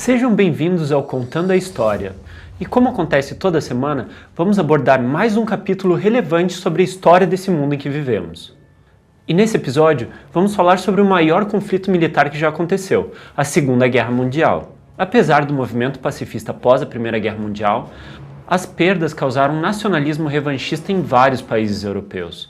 Sejam bem-vindos ao Contando a História. E como acontece toda semana, vamos abordar mais um capítulo relevante sobre a história desse mundo em que vivemos. E nesse episódio, vamos falar sobre o maior conflito militar que já aconteceu, a Segunda Guerra Mundial. Apesar do movimento pacifista após a Primeira Guerra Mundial, as perdas causaram um nacionalismo revanchista em vários países europeus,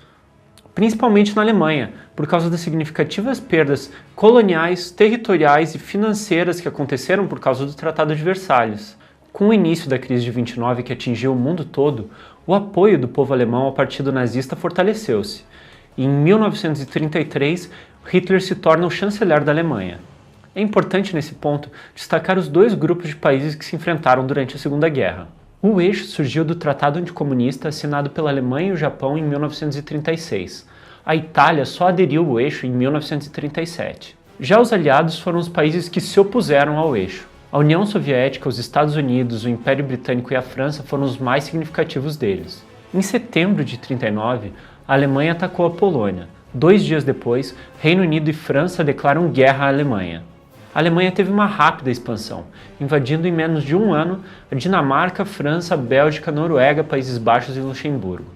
principalmente na Alemanha, por causa das significativas perdas coloniais, territoriais e financeiras que aconteceram por causa do Tratado de Versalhes. Com o início da crise de 29 que atingiu o mundo todo, o apoio do povo alemão ao partido nazista fortaleceu-se. E em 1933, Hitler se torna o chanceler da Alemanha. É importante nesse ponto destacar os dois grupos de países que se enfrentaram durante a Segunda Guerra. O eixo surgiu do Tratado Anticomunista assinado pela Alemanha e o Japão em 1936. A Itália só aderiu ao eixo em 1937. Já os aliados foram os países que se opuseram ao eixo. A União Soviética, os Estados Unidos, o Império Britânico e a França foram os mais significativos deles. Em setembro de 1939, a Alemanha atacou a Polônia. 2 dias depois, Reino Unido e França declaram guerra à Alemanha. A Alemanha teve uma rápida expansão, invadindo em menos de um ano a Dinamarca, França, Bélgica, Noruega, Países Baixos e Luxemburgo.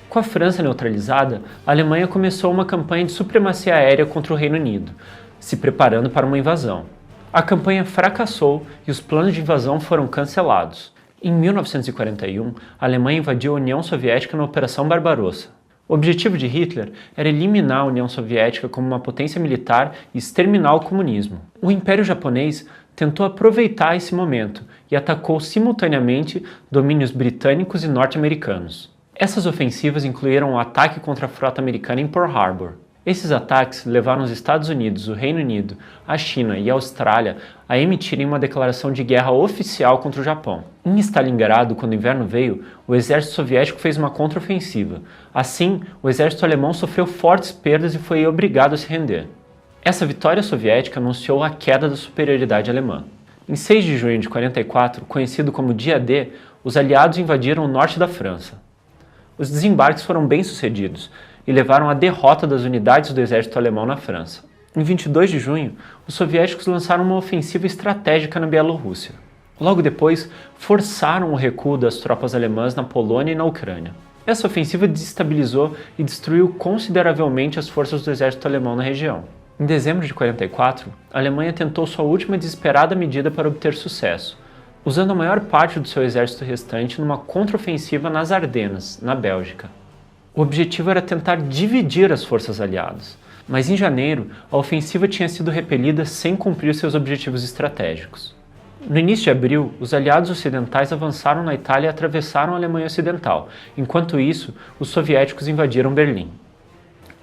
Com a França neutralizada, a Alemanha começou uma campanha de supremacia aérea contra o Reino Unido, se preparando para uma invasão. A campanha fracassou e os planos de invasão foram cancelados. Em 1941, a Alemanha invadiu a União Soviética na Operação Barbarossa. O objetivo de Hitler era eliminar a União Soviética como uma potência militar e exterminar o comunismo. O Império Japonês tentou aproveitar esse momento e atacou simultaneamente domínios britânicos e norte-americanos. Essas ofensivas incluíram o ataque contra a frota americana em Pearl Harbor. Esses ataques levaram os Estados Unidos, o Reino Unido, a China e a Austrália a emitirem uma declaração de guerra oficial contra o Japão. Em Stalingrado, quando o inverno veio, o exército soviético fez uma contraofensiva. Assim, o exército alemão sofreu fortes perdas e foi obrigado a se render. Essa vitória soviética anunciou a queda da superioridade alemã. Em 6 de junho de 1944, conhecido como Dia D, os aliados invadiram o norte da França. Os desembarques foram bem-sucedidos e levaram à derrota das unidades do exército alemão na França. Em 22 de junho, os soviéticos lançaram uma ofensiva estratégica na Bielorrússia. Logo depois, forçaram o recuo das tropas alemãs na Polônia e na Ucrânia. Essa ofensiva desestabilizou e destruiu consideravelmente as forças do exército alemão na região. Em dezembro de 1944, a Alemanha tentou sua última desesperada medida para obter sucesso, usando a maior parte do seu exército restante numa contraofensiva nas Ardenas, na Bélgica. O objetivo era tentar dividir as forças aliadas, mas em janeiro a ofensiva tinha sido repelida sem cumprir seus objetivos estratégicos. No início de abril, os aliados ocidentais avançaram na Itália e atravessaram a Alemanha Ocidental. Enquanto isso, os soviéticos invadiram Berlim.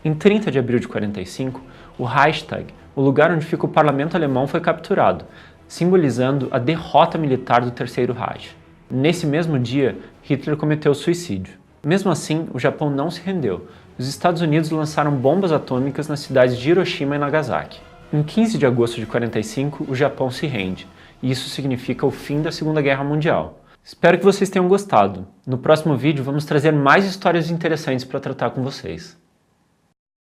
Em 30 de abril de 1945, o Reichstag, o lugar onde fica o parlamento alemão, foi capturado, simbolizando a derrota militar do Terceiro Reich. Nesse mesmo dia, Hitler cometeu suicídio. Mesmo assim, o Japão não se rendeu. Os Estados Unidos lançaram bombas atômicas nas cidades de Hiroshima e Nagasaki. Em 15 de agosto de 1945, o Japão se rende, e isso significa o fim da Segunda Guerra Mundial. Espero que vocês tenham gostado. No próximo vídeo, vamos trazer mais histórias interessantes para tratar com vocês.